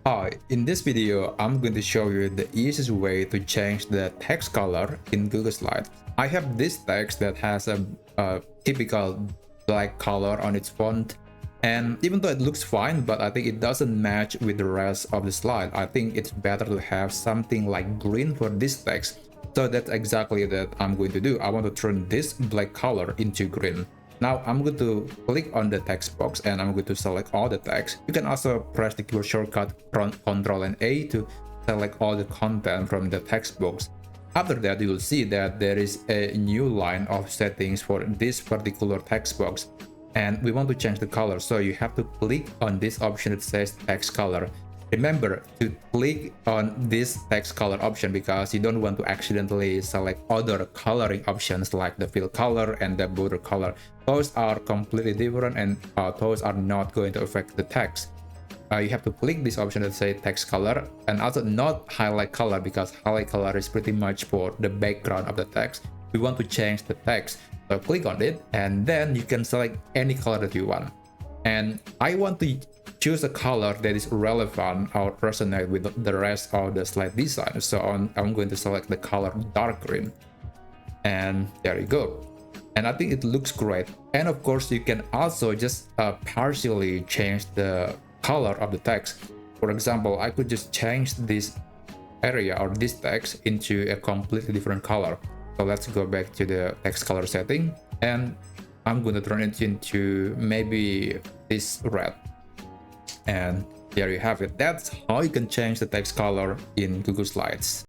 Hi, in this video, I'm going to show you the easiest way to change the text color in Google Slides. I have this text that has a typical black color on its font, and even though it looks fine, but I think it doesn't match with the rest of the slide. I think it's better to have something like green for this text. So that's exactly that I'm going to do. I want to turn this black color into green. Now I'm going to click on the text box and I'm going to select all the text. You can also press the keyboard shortcut Ctrl and A to select all the content from the text box. After that, you will see that there is a new line of settings for this particular text box. And we want to change the color, so you have to click on this option that says text color. Remember to click on this text color option because you don't want to accidentally select other coloring options like the fill color and the border color. Those are completely different and those are not going to affect the text. You have to click this option that says text color and also not highlight color because highlight color is pretty much for the background of the text. We want to change the text. So click on it and then you can select any color that you want. And I want to choose a color that is relevant or resonate with the rest of the slide design. So I'm going to select the color dark green. And there you go. And I think it looks great. And of course, you can also just partially change the color of the text. For example, I could just change this area or this text into a completely different color. So let's go back to the text color setting and I'm going to turn it into maybe this red. And there you have it. That's how you can change the text color in Google Slides.